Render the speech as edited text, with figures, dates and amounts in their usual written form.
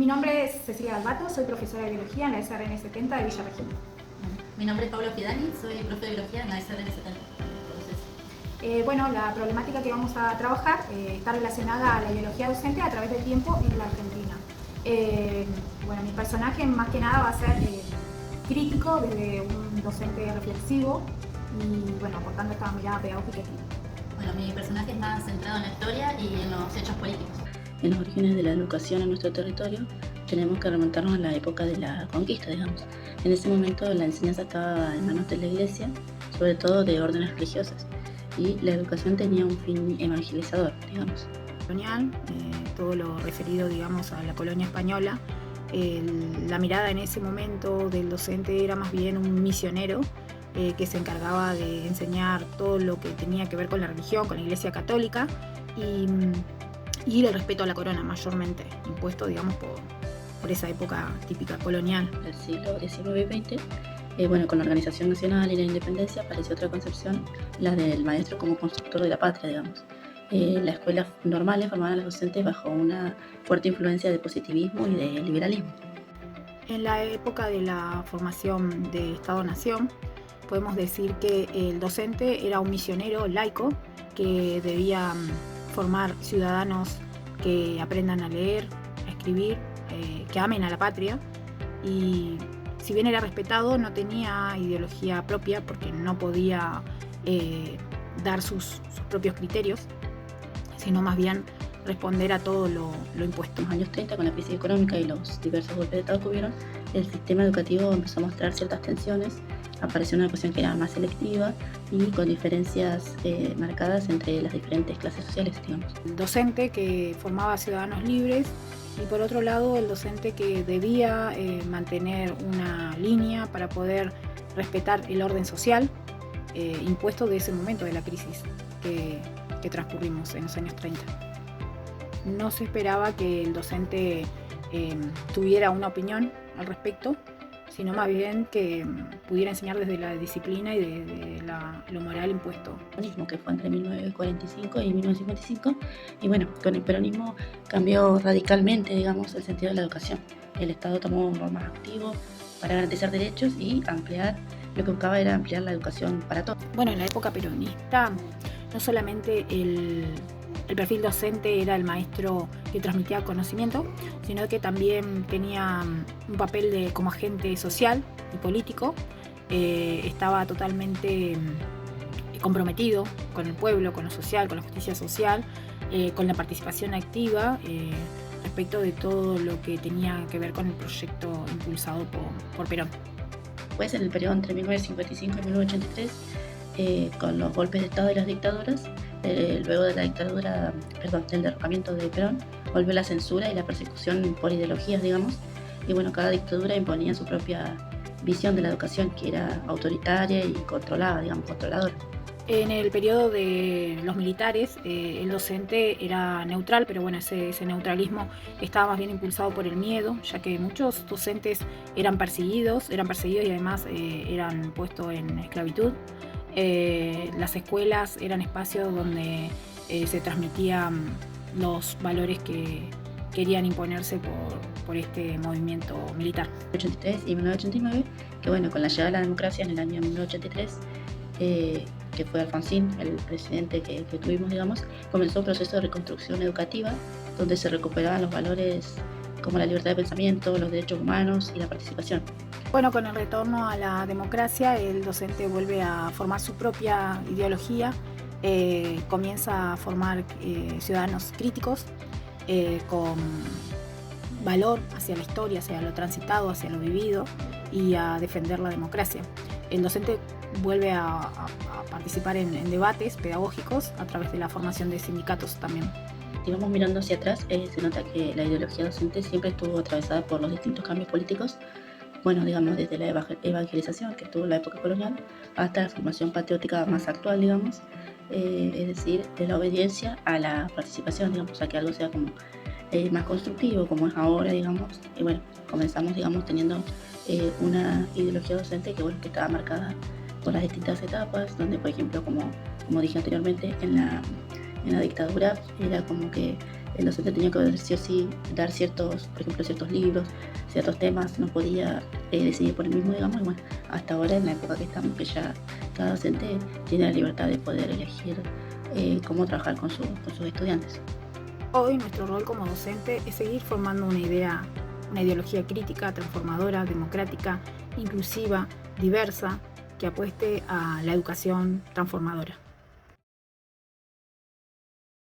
nombre es Cecilia Galbato, soy profesora de biología en la SRN 70 de Villa Regina. Mi nombre es Paula Fidani, soy profe de biología en la SRN 70. Bueno, la problemática que vamos a trabajar está relacionada a la biología docente a través del tiempo en la Argentina. Bueno, mi personaje más que nada va a ser crítico desde un docente reflexivo y bueno, aportando esta mirada pedagógica. Bueno, mi personaje es más centrado en la historia y en los hechos políticos. En los orígenes de la educación en nuestro territorio tenemos que remontarnos a la época de la conquista, digamos. En ese momento la enseñanza estaba en manos de la iglesia, sobre todo de órdenes religiosas, y la educación tenía un fin evangelizador, digamos. Colonial, todo lo referido, digamos, a la colonia española, la mirada en ese momento del docente era más bien un misionero que se encargaba de enseñar todo lo que tenía que ver con la religión, con la iglesia católica y el respeto a la corona mayormente, impuesto, digamos, por esa época típica colonial. Del siglo XIX y XX, bueno, con la organización nacional y la independencia apareció otra concepción, la del maestro como constructor de la patria, digamos. Las escuelas normales formaban a los docentes bajo una fuerte influencia de positivismo y de liberalismo. En la época de la formación de Estado-Nación, podemos decir que el docente era un misionero laico que debía formar ciudadanos que aprendan a leer, a escribir, que amen a la patria, y si bien era respetado, no tenía ideología propia porque no podía dar sus propios criterios, sino más bien responder a todo lo impuesto. En los años 30, con la crisis económica y los diversos golpes de Estado que hubieron, el sistema educativo empezó a mostrar ciertas tensiones. Apareció una educación que era más selectiva y con diferencias marcadas entre las diferentes clases sociales, digamos. El docente que formaba ciudadanos libres y por otro lado el docente que debía mantener una línea para poder respetar el orden social impuesto de ese momento de la crisis que transcurrimos en los años 30. No se esperaba que el docente tuviera una opinión al respecto, sino más bien que pudiera enseñar desde la disciplina y desde lo moral impuesto. El peronismo, que fue entre 1945 y 1955, y bueno, con el peronismo cambió radicalmente, digamos, el sentido de la educación. El Estado tomó un rol más activo para garantizar derechos y lo que buscaba era ampliar la educación para todos. Bueno, en la época peronista, no solamente el perfil docente era el maestro que transmitía conocimiento, sino que también tenía un papel como agente social y político. Estaba totalmente comprometido con el pueblo, con lo social, con la justicia social, con la participación activa respecto de todo lo que tenía que ver con el proyecto impulsado por Perón. Pues en el periodo entre 1955 y 1983, con los golpes de Estado y las dictaduras, luego de la dictadura, del derrocamiento de Perón, volvió la censura y la persecución por ideologías, digamos, y bueno, cada dictadura imponía su propia visión de la educación, que era autoritaria y controlada, digamos, controladora. En el periodo de los militares, el docente era neutral, pero bueno, ese neutralismo estaba más bien impulsado por el miedo, ya que muchos docentes eran perseguidos y además eran puestos en esclavitud. Las escuelas eran espacios donde se transmitían los valores que querían imponerse por este movimiento militar. 1983 y 1989, que bueno, con la llegada de la democracia en el año 1983, que fue Alfonsín, el presidente que tuvimos, digamos, comenzó un proceso de reconstrucción educativa donde se recuperaban los valores como la libertad de pensamiento, los derechos humanos y la participación. Bueno, con el retorno a la democracia, el docente vuelve a formar su propia ideología, comienza a formar ciudadanos críticos con valor hacia la historia, hacia lo transitado, hacia lo vivido y a defender la democracia. El docente vuelve a participar en debates pedagógicos a través de la formación de sindicatos también. Si vamos mirando hacia atrás, se nota que la ideología docente siempre estuvo atravesada por los distintos cambios políticos, bueno, digamos, desde la evangelización, que estuvo en la época colonial, hasta la formación patriótica más actual, digamos, es decir, de la obediencia a la participación, digamos, a que algo sea como más constructivo, como es ahora, digamos, y bueno, comenzamos, digamos, teniendo una ideología docente que, bueno, que estaba marcada por las distintas etapas, donde, por ejemplo, como dije anteriormente, en la dictadura era como que el docente tenía que sí o sí dar ciertos, por ejemplo, ciertos libros, ciertos temas, no podía decidir por el mismo, digamos, y bueno, hasta ahora en la época que estamos, que ya cada docente tiene la libertad de poder elegir cómo trabajar con sus estudiantes. Hoy nuestro rol como docente es seguir formando una ideología crítica, transformadora, democrática, inclusiva, diversa, que apueste a la educación transformadora.